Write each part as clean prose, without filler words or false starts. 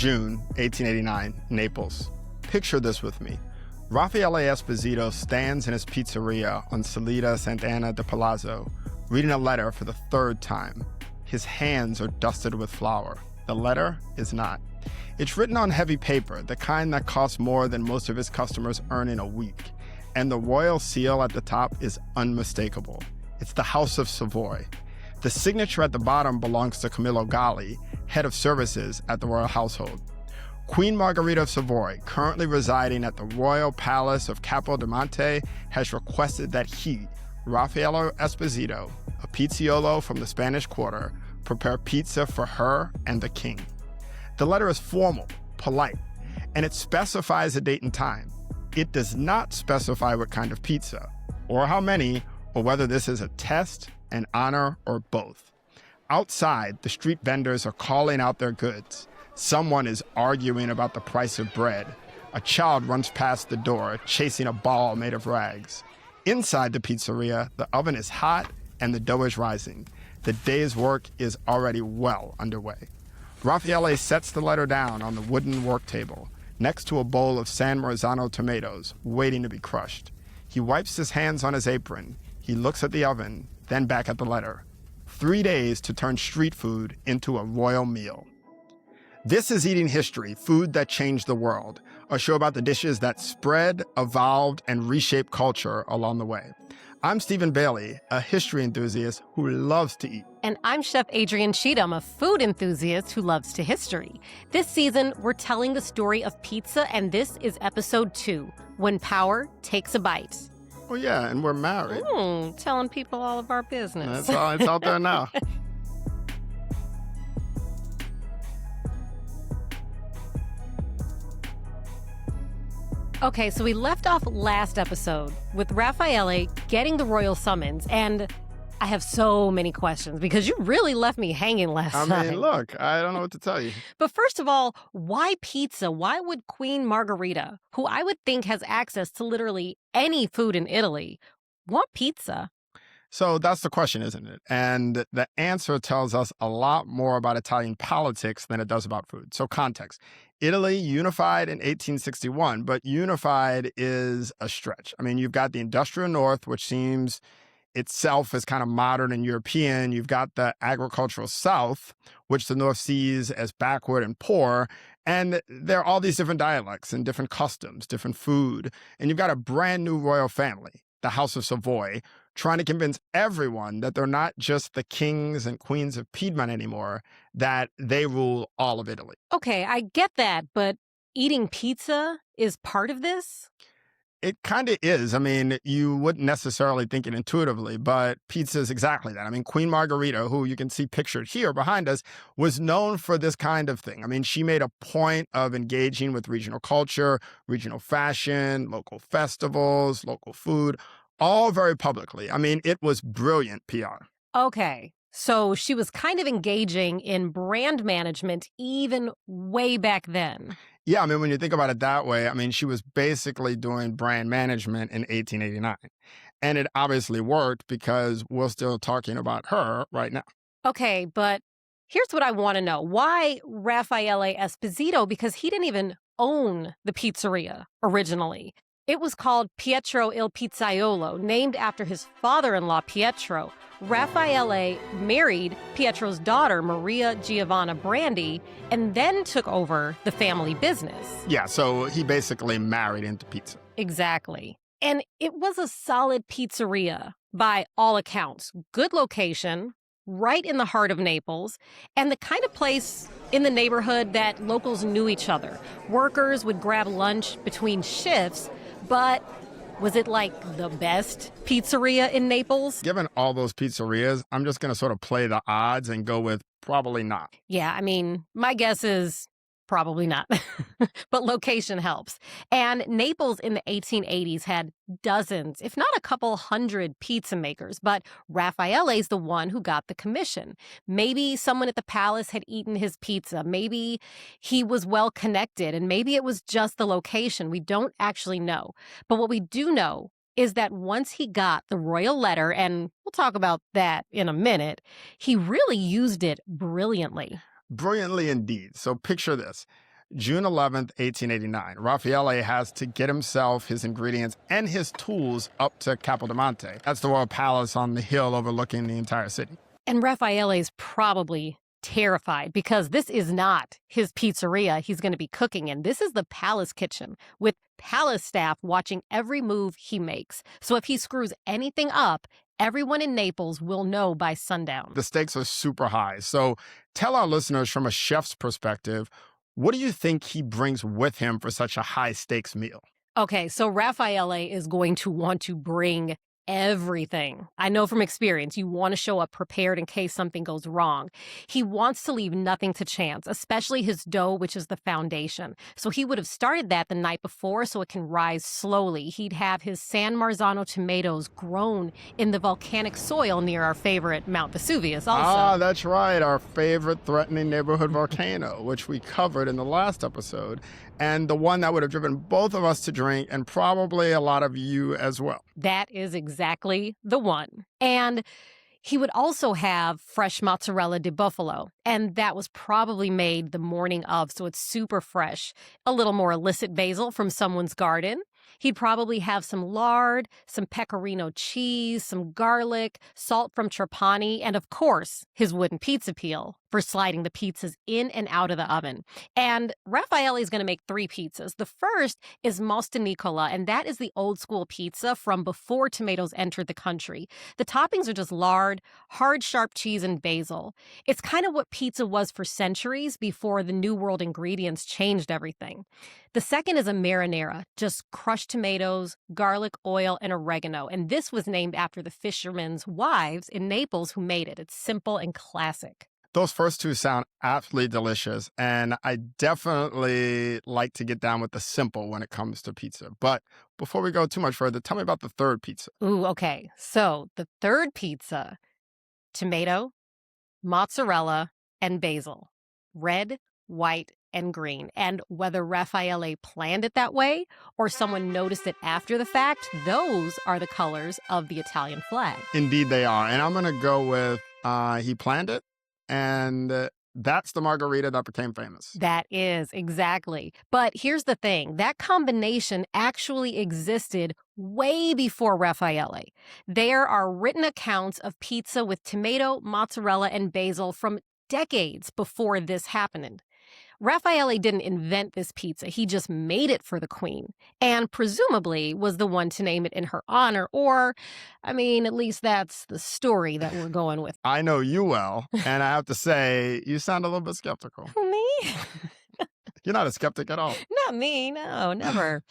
June 1889, Naples. Picture this with me. Raffaele Esposito stands in his pizzeria on Salita Sant'Anna de Palazzo, reading a letter for the third time. His hands are dusted with flour. The letter is not. It's written on heavy paper, the kind that costs more than most of his customers earn in a week. And the royal seal at the top is unmistakable. It's the House of Savoy. The signature at the bottom belongs to Camillo Galli, head of services at the royal household. Queen Margherita of Savoy, currently residing at the Royal Palace of Capodimonte, has requested that he, Raffaele Esposito, a pizziolo from the Spanish Quarter, prepare pizza for her and the king. The letter is formal, polite, and it specifies a date and time. It does not specify what kind of pizza, or how many, or whether this is a test, an honor, or both. Outside, the street vendors are calling out their goods. Someone is arguing about the price of bread. A child runs past the door, chasing a ball made of rags. Inside the pizzeria, the oven is hot and the dough is rising. The day's work is already well underway. Raffaele sets the letter down on the wooden work table, next to a bowl of San Marzano tomatoes, waiting to be crushed. He wipes his hands on his apron. He looks at the oven, then back at the letter. 3 days to turn street food into a royal meal. This is Eating History, Food That Changed the World, a show about the dishes that spread, evolved, and reshaped culture along the way. I'm Stephen Bailey, a history enthusiast who loves to eat. And I'm Chef Adrienne Cheatham, a food enthusiast who loves to history. This season, we're telling the story of pizza, and this is episode 2, When Power Takes a Bite. Oh yeah, and we're married. Telling people all of our business. That's all, it's out there now. Okay, so we left off last episode with Raffaele getting the royal summons, and I have so many questions because you really left me hanging last time. I mean, look, I don't know what to tell you. But first of all, why pizza? Why would Queen Margherita, who I would think has access to literally any food in Italy, want pizza? So that's the question, isn't it? And the answer tells us a lot more about Italian politics than it does about food. So context. Italy unified in 1861, but unified is a stretch. I mean, you've got the industrial north, which seems itself as kind of modern and European. You've got the agricultural south, which the north sees as backward and poor. And there are all these different dialects and different customs, different food. And you've got a brand new royal family, the House of Savoy, trying to convince everyone that they're not just the kings and queens of Piedmont anymore, that they rule all of Italy. Okay, I get that, but eating pizza is part of this? It kind of is. I mean, you wouldn't necessarily think it intuitively, but pizza is exactly that. I mean, Queen Margherita, who you can see pictured here behind us, was known for this kind of thing. I mean, she made a point of engaging with regional culture, regional fashion, local festivals, local food, all very publicly. I mean, it was brilliant PR. Okay, so she was kind of engaging in brand management even way back then. Yeah, I mean, when you think about it that way, I mean, she was basically doing brand management in 1889. And it obviously worked because we're still talking about her right now. Okay, but here's what I want to know. Why Raffaele Esposito? Because he didn't even own the pizzeria originally. It was called Pietro il Pizzaiolo, named after his father-in-law, Pietro. Raffaele married Pietro's daughter, Maria Giovanna Brandi, and then took over the family business. Yeah, so he basically married into pizza. Exactly. And it was a solid pizzeria by all accounts. Good location, right in the heart of Naples, and the kind of place in the neighborhood that locals knew each other. Workers would grab lunch between shifts, but was it like the best pizzeria in Naples? Given all those pizzerias, I'm just going to sort of play the odds and go with probably not. Yeah, I mean, my guess is probably not. But location helps. And Naples in the 1880s had dozens, if not a couple hundred pizza makers. But Raffaele's the one who got the commission. Maybe someone at the palace had eaten his pizza. Maybe he was well connected. And maybe it was just the location. We don't actually know. But what we do know is that once he got the royal letter, and we'll talk about that in a minute, he really used it brilliantly. Brilliantly indeed. So picture this. June 11th, 1889. Raffaele has to get himself, his ingredients, and his tools up to Capodimonte. That's the royal palace on the hill overlooking the entire city. And Raffaele's probably terrified because this is not his pizzeria he's going to be cooking in. This is the palace kitchen with palace staff watching every move he makes. So if he screws anything up, everyone in Naples will know by sundown. The stakes are super high. So tell our listeners from a chef's perspective, what do you think he brings with him for such a high stakes meal? Okay, so Raffaele is going to want to bring everything. I know from experience, you want to show up prepared in case something goes wrong. He wants to leave nothing to chance, especially his dough, which is the foundation. So he would have started that the night before so it can rise slowly. He'd have his San Marzano tomatoes grown in the volcanic soil near our favorite Mount Vesuvius also. Ah, that's right, our favorite threatening neighborhood volcano, which we covered in the last episode, and the one that would have driven both of us to drink and probably a lot of you as well. That is exactly the one. And he would also have fresh mozzarella di buffalo, and that was probably made the morning of, so it's super fresh. A little more illicit basil from someone's garden. He'd probably have some lard, some pecorino cheese, some garlic, salt from Trapani, and of course, his wooden pizza peel for sliding the pizzas in and out of the oven. And Raffaele is going to make 3 pizzas. The first is Mostenicola, and that is the old school pizza from before tomatoes entered the country. The toppings are just lard, hard, sharp cheese, and basil. It's kind of what pizza was for centuries before the New World ingredients changed everything. The second is a marinara, just crushed tomatoes, garlic, oil, and oregano. And this was named after the fishermen's wives in Naples who made it. It's simple and classic. Those first 2 sound absolutely delicious, and I definitely like to get down with the simple when it comes to pizza. But before we go too much further, tell me about the third pizza. Ooh, okay. So the third pizza, tomato, mozzarella, and basil. Red, white, and green. And whether Raffaele planned it that way or someone noticed it after the fact, those are the colors of the Italian flag. Indeed they are. And I'm going to go with he planned it. And that's the margarita that became famous. That is, exactly. But here's the thing. That combination actually existed way before Raffaele. There are written accounts of pizza with tomato, mozzarella, and basil from decades before this happened. Raffaele didn't invent this pizza. He just made it for the queen and presumably was the one to name it in her honor. Or, I mean, at least that's the story that we're going with. I know you well, and I have to say, you sound a little bit skeptical. Me? You're not a skeptic at all. Not me, no, never.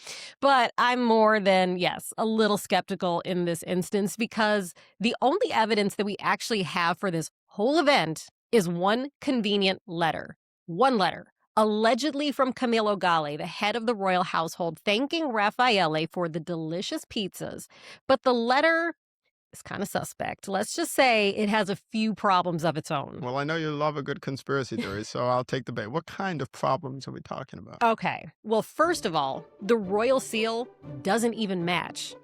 But I'm more than, yes, a little skeptical in this instance because the only evidence that we actually have for this whole event is one convenient letter. One letter. Allegedly from Camillo Galli, the head of the royal household, thanking Raffaele for the delicious pizzas. But the letter is kind of suspect. Let's just say it has a few problems of its own. Well, I know you love a good conspiracy theory, so I'll take the bait. What kind of problems are we talking about? Okay. Well, first of all, the royal seal doesn't even match.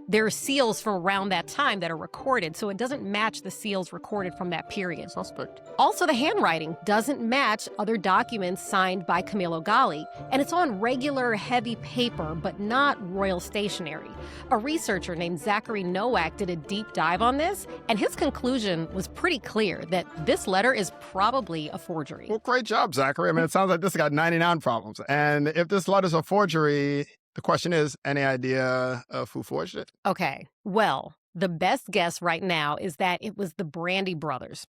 There are seals from around that time that are recorded, so it doesn't match the seals recorded from that period. Suspect. Also, the handwriting doesn't match other documents signed by Camillo Galli, and it's on regular, heavy paper, but not royal stationery. A researcher named Zachary Nowak did a deep dive on this, and his conclusion was pretty clear that this letter is probably a forgery. Well, great job, Zachary. I mean, it sounds like this has got 99 problems. And if this letter's a forgery, the question is, any idea of who forged it? Okay, well, the best guess right now is that it was the Brandy brothers.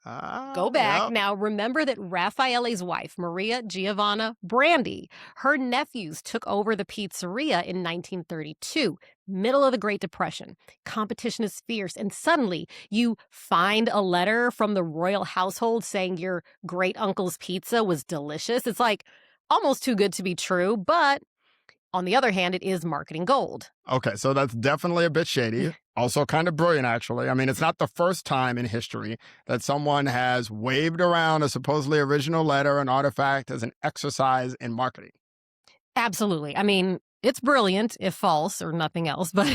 Go back. Yep. Now, remember that Raffaele's wife, Maria Giovanna Brandy, her nephews took over the pizzeria in 1932, middle of the Great Depression. Competition is fierce, and suddenly you find a letter from the royal household saying your great-uncle's pizza was delicious. It's like almost too good to be true, but on the other hand, it is marketing gold. Okay, so that's definitely a bit shady. Also kind of brilliant, actually. I mean, it's not the first time in history that someone has waved around a supposedly original letter, an artifact, as an exercise in marketing. Absolutely. I mean, it's brilliant, if false or nothing else, but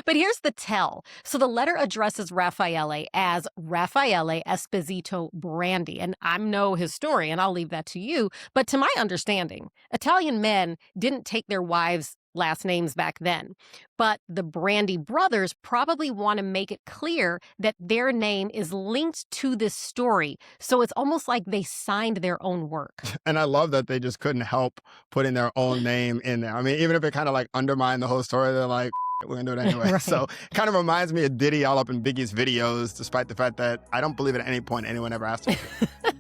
But here's the tell. So the letter addresses Raffaele as Raffaele Esposito Brandy. And I'm no historian, I'll leave that to you. But to my understanding, Italian men didn't take their wives' last names back then. But the Brandy brothers probably want to make it clear that their name is linked to this story. So it's almost like they signed their own work. And I love that they just couldn't help putting their own name in there. I mean, even if it kind of like undermined the whole story, they're like, we're going to do it anyway. Right. So it kind of reminds me of Diddy all up in Biggie's videos, despite the fact that I don't believe at any point anyone ever asked him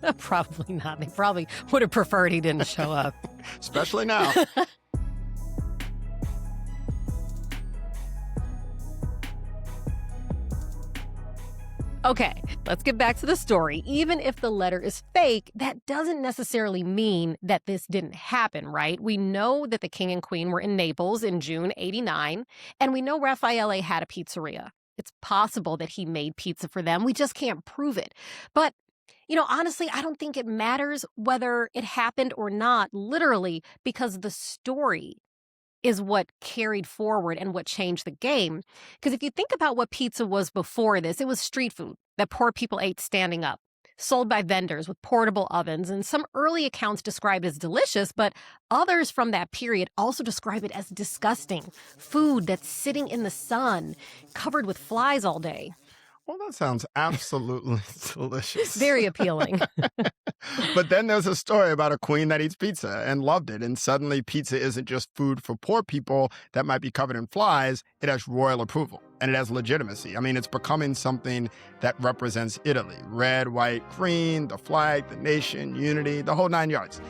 to. Probably not. They probably would have preferred he didn't show up. Especially now. Okay, let's get back to the story. Even if the letter is fake, that doesn't necessarily mean that this didn't happen, right? We know that the king and queen were in Naples in June 89, and we know Raffaele had a pizzeria. It's possible that he made pizza for them. We just can't prove it. But honestly, I don't think it matters whether it happened or not, literally, because the story is what carried forward and what changed the game. Because if you think about what pizza was before this, it was street food that poor people ate standing up, sold by vendors with portable ovens, and some early accounts describe it as delicious, but others from that period also describe it as disgusting. Food that's sitting in the sun, covered with flies all day. Well, that sounds absolutely delicious. Very appealing. But then there's a story about a queen that eats pizza and loved it. And suddenly pizza isn't just food for poor people that might be covered in flies. It has royal approval and it has legitimacy. I mean, it's becoming something that represents Italy. Red, white, green, the flag, the nation, unity, the whole 9 yards.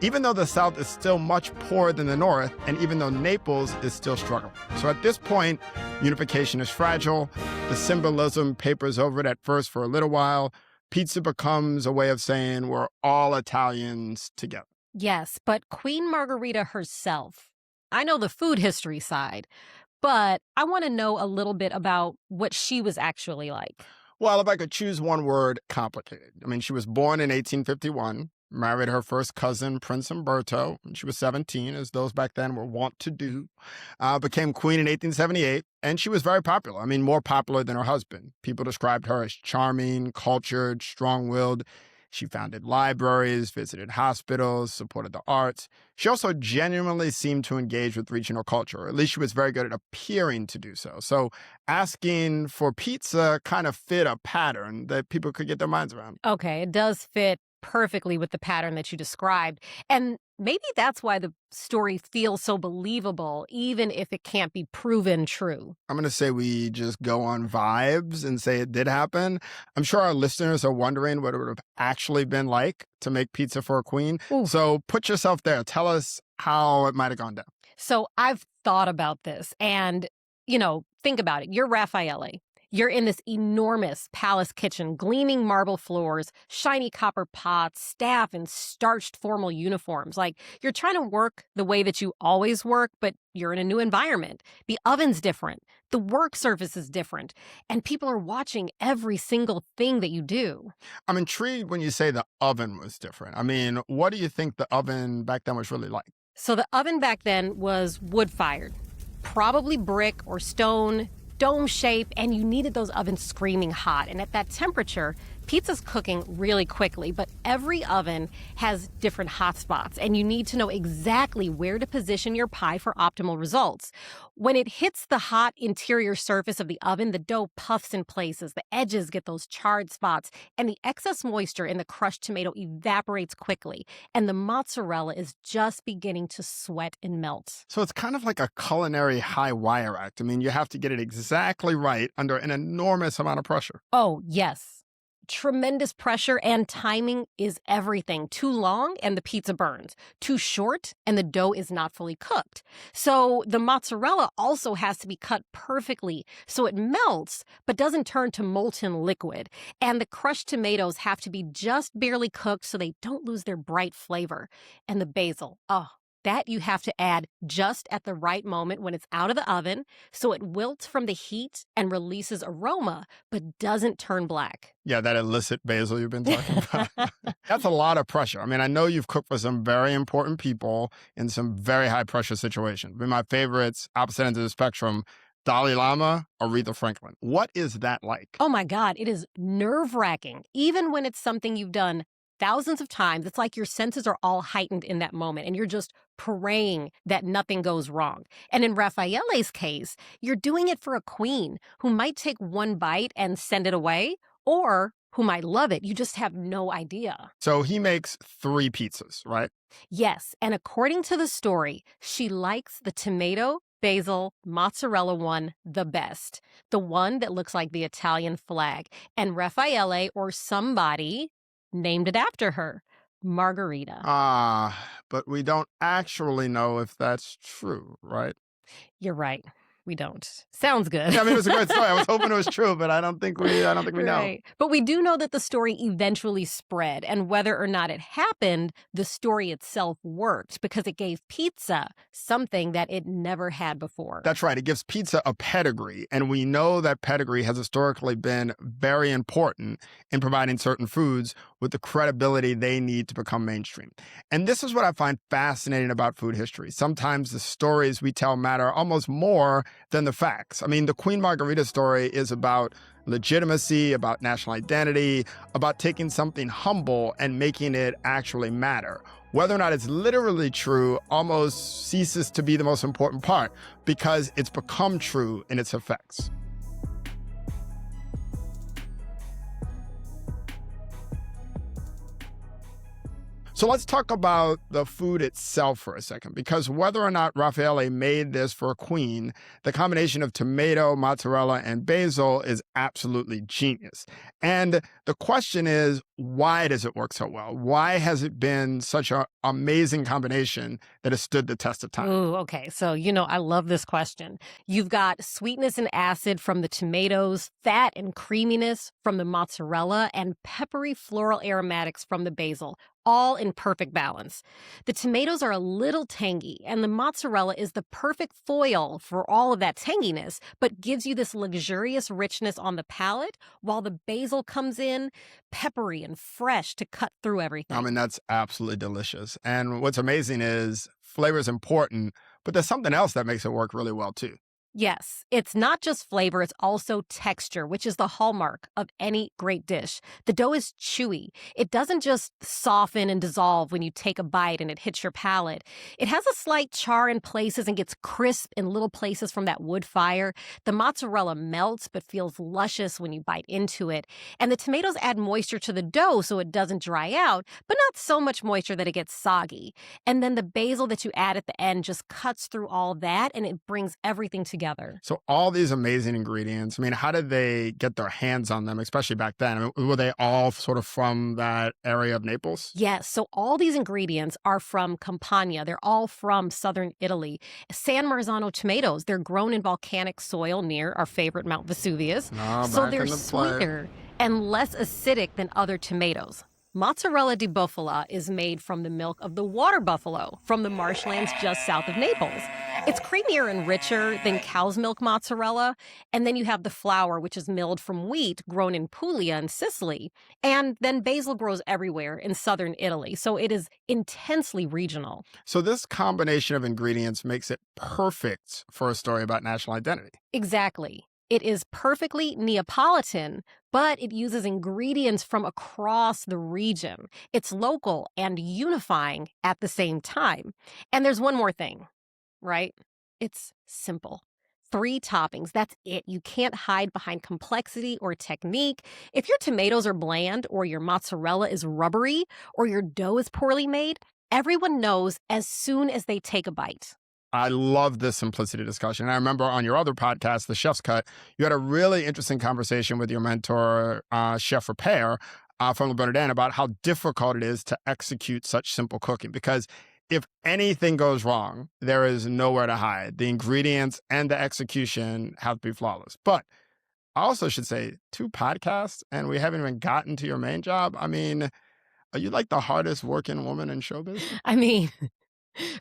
Even though the South is still much poorer than the North, and even though Naples is still struggling. So at this point, unification is fragile. The symbolism papers over it at first for a little while. Pizza becomes a way of saying we're all Italians together. Yes, but Queen Margherita herself, I know the food history side, but I want to know a little bit about what she was actually like. Well, if I could choose one word, complicated. I mean, she was born in 1851. Married her first cousin, Prince Umberto, when she was 17, as those back then were wont to do. Became queen in 1878, and she was very popular. I mean, more popular than her husband. People described her as charming, cultured, strong-willed. She founded libraries, visited hospitals, supported the arts. She also genuinely seemed to engage with regional culture, or at least she was very good at appearing to do so. So asking for pizza kind of fit a pattern that people could get their minds around. Okay, it does fit perfectly with the pattern that you described. And maybe that's why the story feels so believable, even if it can't be proven true. I'm going to say we just go on vibes and say it did happen. I'm sure our listeners are wondering what it would have actually been like to make pizza for a queen. Ooh. So put yourself there. Tell us how it might have gone down. So I've thought about this and, think about it. You're Raffaele. You're in this enormous palace kitchen, gleaming marble floors, shiny copper pots, staff in starched formal uniforms. Like, you're trying to work the way that you always work, but you're in a new environment. The oven's different. The work surface is different. And people are watching every single thing that you do. I'm intrigued when you say the oven was different. I mean, what do you think the oven back then was really like? So the oven back then was wood-fired, probably brick or stone, dome shape, and you needed those ovens screaming hot. And at that temperature, pizza's cooking really quickly, but every oven has different hot spots, and you need to know exactly where to position your pie for optimal results. When it hits the hot interior surface of the oven, the dough puffs in places, the edges get those charred spots, and the excess moisture in the crushed tomato evaporates quickly, and the mozzarella is just beginning to sweat and melt. So it's kind of like a culinary high wire act. I mean, you have to get it exactly right under an enormous amount of pressure. Oh, yes. Tremendous pressure, and timing is everything. Too long and the pizza burns. Too short and the dough is not fully cooked. So the mozzarella also has to be cut perfectly so it melts but doesn't turn to molten liquid. And the crushed tomatoes have to be just barely cooked so they don't lose their bright flavor. And the basil, that you have to add just at the right moment when it's out of the oven so it wilts from the heat and releases aroma but doesn't turn black. Yeah, that illicit basil you've been talking about. That's a lot of pressure. I mean, I know you've cooked for some very important people in some very high pressure situations. But my favorites, opposite ends of the spectrum, Dalai Lama, Aretha Franklin. What is that like? Oh my God, it is nerve-wracking. Even when it's something you've done thousands of times, it's like your senses are all heightened in that moment and you're just praying that nothing goes wrong. And in Raffaele's case, you're doing it for a queen who might take one bite and send it away, or who might love it. You just have no idea. So he makes 3 pizzas, right? Yes, and according to the story, she likes the tomato, basil, mozzarella one the best. The one that looks like the Italian flag. And Raffaele or somebody named it after her, Margherita. But we don't actually know if that's true, right? You're right. We don't. Sounds good. Yeah, I mean, it was a great story. I was hoping it was true, but I don't think we know. Right. But we do know that the story eventually spread, and whether or not it happened, the story itself worked because it gave pizza something that it never had before. That's right. It gives pizza a pedigree, and we know that pedigree has historically been very important in providing certain foods with the credibility they need to become mainstream. And this is what I find fascinating about food history. Sometimes the stories we tell matter almost more than the facts. I mean, the Queen Margherita story is about legitimacy, about national identity, about taking something humble and making it actually matter. Whether or not it's literally true almost ceases to be the most important part because it's become true in its effects. So let's talk about the food itself for a second, because whether or not Raffaele made this for a queen, the combination of tomato, mozzarella, and basil is absolutely genius. And the question is, why does it work so well? Why has it been such an amazing combination that has stood the test of time? Ooh, okay. So, I love this question. You've got sweetness and acid from the tomatoes, fat and creaminess from the mozzarella, and peppery floral aromatics from the basil, all in perfect balance. The tomatoes are a little tangy, and the mozzarella is the perfect foil for all of that tanginess, but gives you this luxurious richness on the palate, while the basil comes in peppery and fresh to cut through everything. I mean, that's absolutely delicious. And what's amazing is flavor is important, but there's something else that makes it work really well, too. Yes, it's not just flavor, it's also texture, which is the hallmark of any great dish. The dough is chewy. It doesn't just soften and dissolve when you take a bite and it hits your palate. It has a slight char in places and gets crisp in little places from that wood fire. The mozzarella melts but feels luscious when you bite into it. And the tomatoes add moisture to the dough so it doesn't dry out, but not so much moisture that it gets soggy. And then the basil that you add at the end just cuts through all that and it brings everything together. So all these amazing ingredients, I mean, how did they get their hands on them, especially back then? I mean, were they all sort of from that area of Naples? Yes, so all these ingredients are from Campania. They're all from southern Italy. San Marzano tomatoes, they're grown in volcanic soil near our favorite Mount Vesuvius. So they're sweeter and less acidic than other tomatoes. Mozzarella di bufala is made from the milk of the water buffalo from the marshlands just south of Naples. It's creamier and richer than cow's milk mozzarella. And then you have the flour, which is milled from wheat grown in Puglia in Sicily. And then basil grows everywhere in southern Italy. So it is intensely regional. So this combination of ingredients makes it perfect for a story about national identity. Exactly. It is perfectly Neapolitan, but it uses ingredients from across the region. It's local and unifying at the same time. And there's one more thing, right? It's simple. 3 toppings, that's it. You can't hide behind complexity or technique. If your tomatoes are bland or your mozzarella is rubbery or your dough is poorly made, everyone knows as soon as they take a bite. I love this simplicity discussion. I remember on your other podcast, The Chef's Cut, you had a really interesting conversation with your mentor, Chef Repair from Le Bernardin, about how difficult it is to execute such simple cooking. Because if anything goes wrong, there is nowhere to hide. The ingredients and the execution have to be flawless. But I also should say 2 podcasts, and we haven't even gotten to your main job. I mean, are you like the hardest working woman in showbiz? I mean...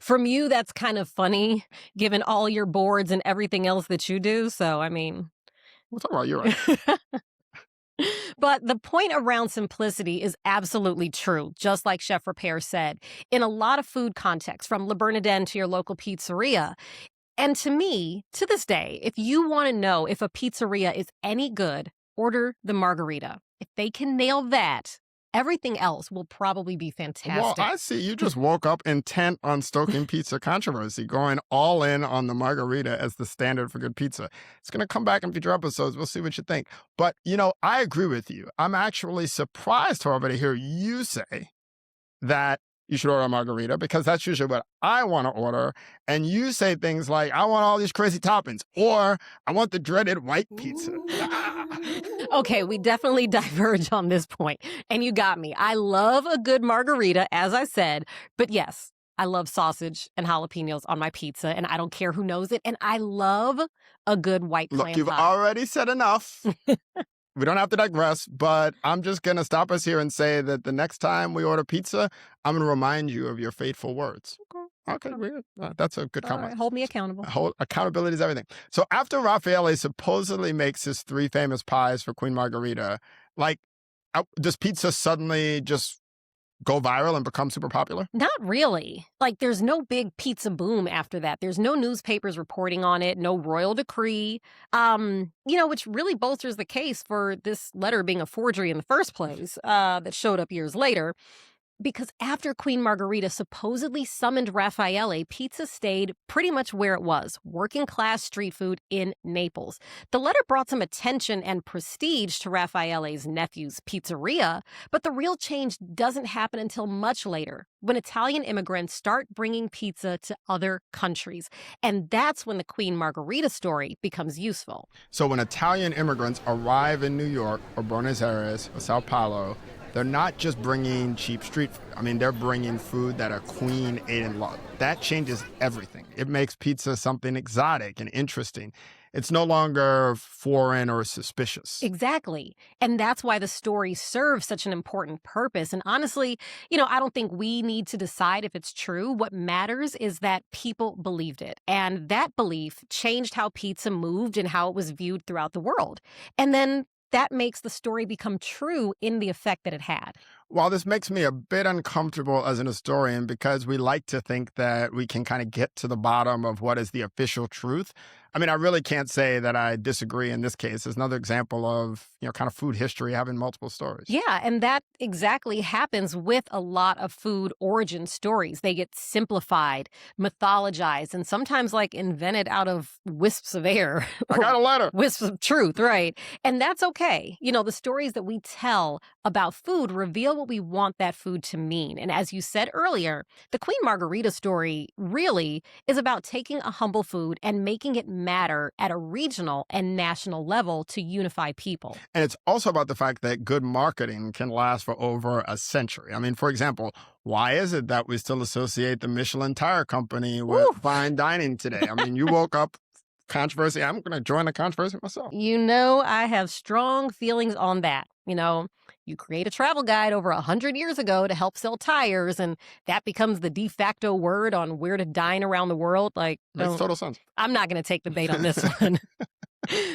From you, that's kind of funny, given all your boards and everything else that you do. So, I mean... We'll talk about you, right? But the point around simplicity is absolutely true, just like Chef Repair said. In a lot of food contexts, from Le Bernardin to your local pizzeria, And to me, to this day, if you want to know if a pizzeria is any good, order the margarita. If they can nail that, everything else will probably be Well, fantastic. I see you just woke up intent on stoking pizza controversy, going all in on the margarita as the standard for good pizza. It's going to come back in future episodes. We'll see what you think. But, I agree with you. I'm actually surprised, however, to hear you say that you should order a margarita because that's usually what I want to order. And you say things like, I want all these crazy toppings, or I want the dreaded white pizza. Okay, we definitely diverge on this point. And you got me. I love a good margarita, as I said. But yes, I love sausage and jalapenos on my pizza, and I don't care who knows it. And I love a good white Look, clam you've pie. already said enough. We don't have to digress, but I'm just going to stop us here and say that the next time we order pizza, I'm going to remind you of your fateful words. Okay, that's a good All compromise. right, hold me accountable. Accountability is everything. So after Raffaele supposedly makes his 3 famous pies for Queen Margherita, does pizza suddenly just go viral and become super popular? Not really. There's no big pizza boom after that. There's no newspapers reporting on it, no royal decree. Which really bolsters the case for this letter being a forgery in the first place, that showed up years later. Because after Queen Margherita supposedly summoned Raffaele, pizza stayed pretty much where it was, working class street food in Naples. The letter brought some attention and prestige to Raffaele's nephew's pizzeria, but the real change doesn't happen until much later, when Italian immigrants start bringing pizza to other countries. And that's when the Queen Margherita story becomes useful. So when Italian immigrants arrive in New York or Buenos Aires or Sao Paulo, they're not just bringing cheap street food. I mean, they're bringing food that a queen ate and loved. That changes everything. It makes pizza something exotic and interesting. It's no longer foreign or suspicious. Exactly. And that's why the story serves such an important purpose. And honestly, I don't think we need to decide if it's true. What matters is that people believed it. And that belief changed how pizza moved and how it was viewed throughout the world. And then that makes the story become true in the effect that it had. While this makes me a bit uncomfortable as an historian because we like to think that we can kind of get to the bottom of what is the official truth, I really can't say that I disagree in this case. It's another example of, kind of food history having multiple stories. Yeah, and that exactly happens with a lot of food origin stories. They get simplified, mythologized, and sometimes invented out of wisps of air. I got a letter. Wisps of truth, right? And that's okay. The stories that we tell about food reveal what we want that food to mean. And as you said earlier, the Queen Margherita story really is about taking a humble food and making it matter at a regional and national level to unify people. And it's also about the fact that good marketing can last for over a century. For example, why is it that we still associate the Michelin Tire Company with fine dining today? You woke up controversy. I'm going to join the controversy myself. I have strong feelings on that. You create a travel guide over 100 years ago to help sell tires, and that becomes the de facto word on where to dine around the world. Makes total sense. I'm not going to take the bait on this one.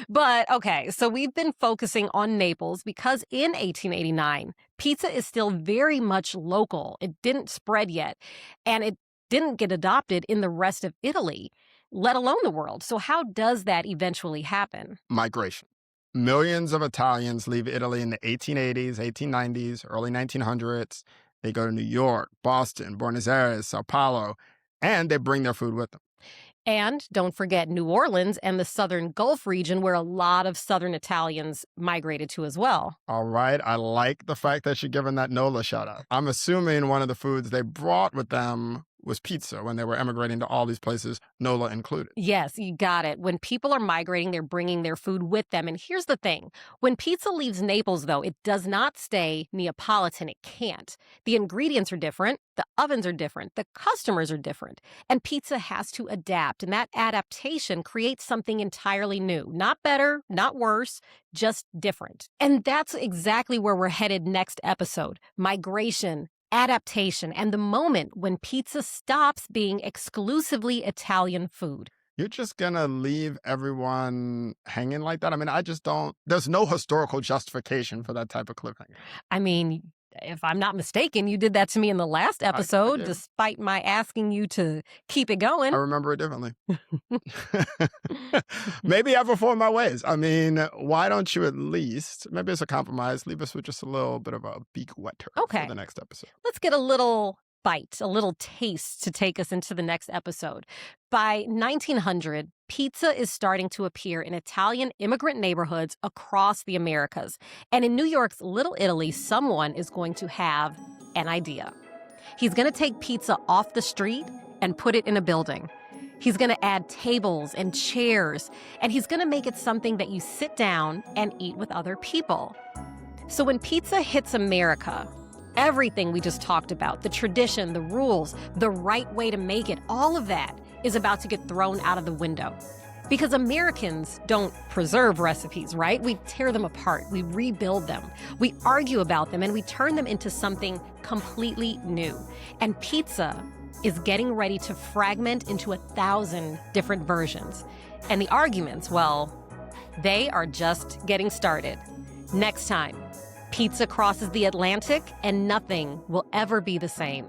But okay, so we've been focusing on Naples because in 1889, pizza is still very much local. It didn't spread yet, and it didn't get adopted in the rest of Italy, let alone the world. So how does that eventually happen? Migration. Millions of Italians leave Italy in the 1880s, 1890s, early 1900s. They go to New York, Boston, Buenos Aires, Sao Paulo, and they bring their food with them. And don't forget New Orleans and the southern Gulf region, where a lot of southern Italians migrated to as well. All right. I like the fact that you're giving that NOLA shout out. I'm assuming one of the foods they brought with them was pizza when they were emigrating to all these places, NOLA included. Yes, you got it. When people are migrating, they're bringing their food with them. And here's the thing. When pizza leaves Naples, though, it does not stay Neapolitan. It can't. The ingredients are different. The ovens are different. The customers are different. And pizza has to adapt. And that adaptation creates something entirely new. Not better, not worse, just different. And that's exactly where we're headed next episode. Migration, adaptation, and the moment when pizza stops being exclusively Italian food. You're just going to leave everyone hanging like that? I just don't, there's no historical justification for that type of cliffhanger. If I'm not mistaken, you did that to me in the last I episode, did. despite my asking you to keep it going. I remember it differently. Maybe I've reformed my ways. I mean, why don't you at least, maybe it's a compromise, leave us with just a little bit of a beak wetter for Okay. the next episode. Let's get a little bite, a little taste to take us into the next episode. By 1900, pizza is starting to appear in Italian immigrant neighborhoods across the Americas. And in New York's Little Italy, someone is going to have an idea. He's going to take pizza off the street and put it in a building. He's going to add tables and chairs, and he's going to make it something that you sit down and eat with other people. So when pizza hits America, everything we just talked about, the tradition, the rules, the right way to make it, all of that is about to get thrown out of the window. Because Americans don't preserve recipes, right? We tear them apart, we rebuild them, we argue about them, and we turn them into something completely new. And pizza is getting ready to fragment into 1,000 different versions. And the arguments, well, they are just getting started. Next time, pizza crosses the Atlantic and nothing will ever be the same.